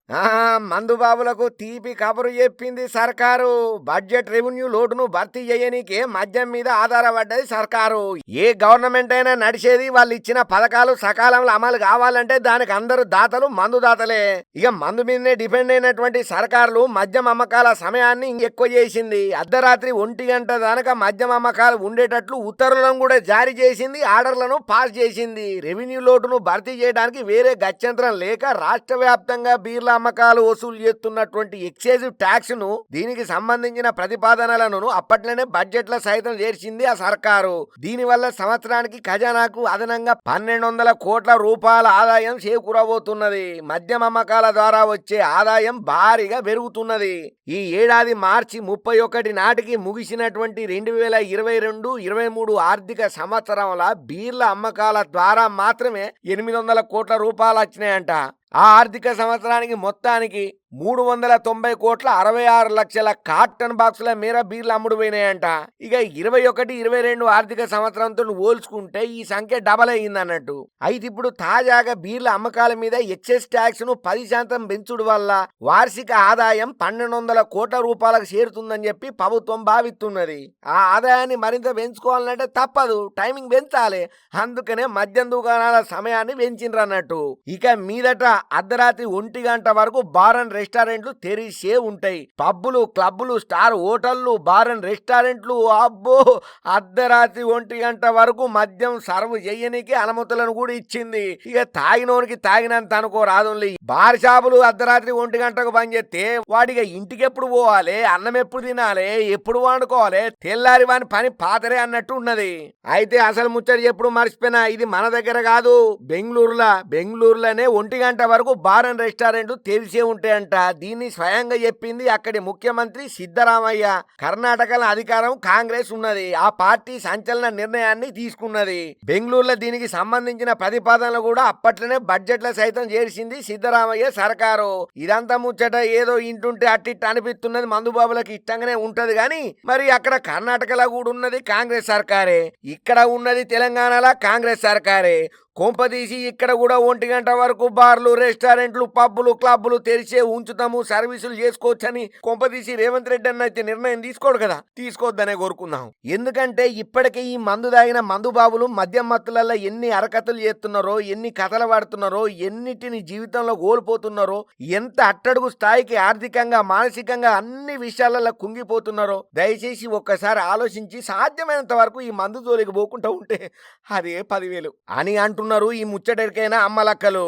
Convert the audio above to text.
ఆ! మందుబాబులకు తీపి కబురు చెప్పింది సర్కారు. బడ్జెట్ రెవెన్యూ లోటును భర్తీ చేయనీకే మద్యం మీద ఆధారపడ్డది సర్కారు. ఏ గవర్నమెంట్ అయినా నడిచేది వాళ్ళిచ్చిన పథకాలు సకాలంలో అమలు కావాలంటే దానికి అందరూ దాతలు మందు దాతలే. ఇక మందు మీదనే డిపెండ్ అయినటువంటి సర్కారులు మద్యం అమ్మకాల సమయాన్ని ఎక్కువ చేసింది. అర్ధరాత్రి 1 గంట దాకా మద్యం అమ్మకాలు ఉండేటట్లు ఉత్తర్వులను కూడా జారీ చేసింది. ఆర్డర్లను పాస్ చేసింది. రెవెన్యూ లోటును భర్తీ చేయడానికి వేరే గత్యంతరం లేక రాష్ట్ర వ్యాప్తంగా బీర్ల అమ్మకాలు వసూలు చేస్తున్నటువంటి ఎక్సైజ్ ట్యాక్స్ ను దీనికి సంబంధించిన ప్రతిపాదనలను అప్పట్లోనే బడ్జెట్ లో సైతం చేర్చింది ఆ సర్కారు. దీనివల్ల సంవత్సరానికి ఖజానాకు అదనంగా 1200 కోట్ల రూపాయల ఆదాయం చేకూరబోతున్నది. మద్యం అమ్మకాల ద్వారా వచ్చే ఆదాయం భారీగా పెరుగుతున్నది. ఈ ఏడాది మార్చి 31 నాటికి ముగిసినటువంటి 2022-23 ఆర్థిక సంవత్సరంలో బీర్ల అమ్మకాల ద్వారా మాత్రమే 800 కోట్ల రూపాయలు వచ్చినాయంట. ఆ ఆర్థిక సంవత్సరానికి మొత్తానికి 390 కోట్ల 66 లక్షల కార్టన్ బాక్సుల మేర బీర్లు అమ్ముడుపోయినాయంట. ఇక 21-22 ఆర్థిక సంవత్సరంతో పోల్చుకుంటే ఈ సంఖ్య డబల్ అయిందన్నట్టు. అయితే ఇప్పుడు తాజాగా బీర్ల అమ్మకాల మీద ఎక్సైజ్ ట్యాక్స్ ను 10% పెంచుడు వల్ల వార్షిక ఆదాయం 1200 కోట్ల రూపాయలకు చేరుతుందని చెప్పి ప్రభుత్వం భావిస్తున్నది. ఆ ఆదాయాన్ని మరింత పెంచుకోవాలంటే తప్పదు, టైమింగ్ పెంచాలి. అందుకనే మద్యం దుకాణాల సమయాన్ని పెంచిండ్రన్నట్టు. ఇక మీదట అర్ధరాత్రి 1 గంట వరకు బార్ అండ్ రెస్టారెంట్లు తెరిసే ఉంటాయి. పబ్బులు, క్లబ్బులు, స్టార్ హోటళ్లు, బార్ అండ్ రెస్టారెంట్లు అబ్బో అర్ధరాత్రి 1 గంట వరకు మద్యం సర్వ్ చేయనికి అనుమతులను కూడా ఇచ్చింది. ఇక తాగినోనికి తాగినంత అనుకో రాదుంది. బార్ షాపులు అర్ధరాత్రి 1 గంటకు బంద్ చేస్తే వాడిగా ఇంటికి ఎప్పుడు పోవాలి, అన్నం ఎప్పుడు తినాలి, ఎప్పుడు వండుకోవాలి, తెల్లారి వాని పని పాతరే అన్నట్టు ఉన్నది. అయితే అసలు ముచ్చట ఎప్పుడు మర్చిపోయినా, ఇది మన దగ్గర కాదు, బెంగళూరులోనే 1 గంట వరకు బార్ అండ్ రెస్టారెంట్లు తెరిచే ఉంటాయంట. దీన్ని స్వయంగా చెప్పింది అక్కడి ముఖ్యమంత్రి సిద్ధరామయ్య. కర్ణాటకలో అధికారం కాంగ్రెస్ ఉన్నది. ఆ పార్టీ సంచలన నిర్ణయాన్ని తీసుకున్నది. బెంగళూరులో దీనికి సంబంధించిన ప్రతిపాదనలు కూడా అప్పట్లోనే బడ్జెట్ లో సైతం చేర్చింది సిద్ధరామయ్య సర్కారు. ఇదంతా ముచ్చట ఏదో ఇంటుంటే అట్టిట్టు అనిపిస్తున్నది. మందుబాబులకు ఇష్టంగానే ఉంటది గాని మరి అక్కడ కర్ణాటకలో కూడా ఉన్నది కాంగ్రెస్ సర్కారే, ఇక్కడ ఉన్నది తెలంగాణలో కాంగ్రెస్ సర్కారే. కొంపదీసి ఇక్కడ కూడా 1 గంట వరకు బార్లు, రెస్టారెంట్లు, పబ్బులు, క్లబ్బులు తెరిచే ఉంచుతాము, సర్వీసులు చేసుకోవచ్చని కొంపదీసి రేవంత్ రెడ్డి అన్న అయితే నిర్ణయం తీసుకోడు కదా, తీసుకోవద్దనే కోరుకుందాం. ఎందుకంటే ఇప్పటికే ఈ మందు దాగిన మందు బాబులు మద్యం మత్తులలో ఎన్ని అరకతలు చేస్తున్నారో, ఎన్ని కథలు పడుతున్నారో, ఎన్నిటిని జీవితంలో కోల్పోతున్నారో, ఎంత అట్టడుగు స్థాయికి ఆర్థికంగా, మానసికంగా అన్ని విషయాలలో కుంగిపోతున్నారో దయచేసి ఒక్కసారి ఆలోచించి సాధ్యమైనంత వరకు ఈ మందు జోలికి పోకుండా ఉంటే అదే 10,000 అని అంటున్నారు ఈ ముచ్చటరికైనా అమ్మలక్కలు.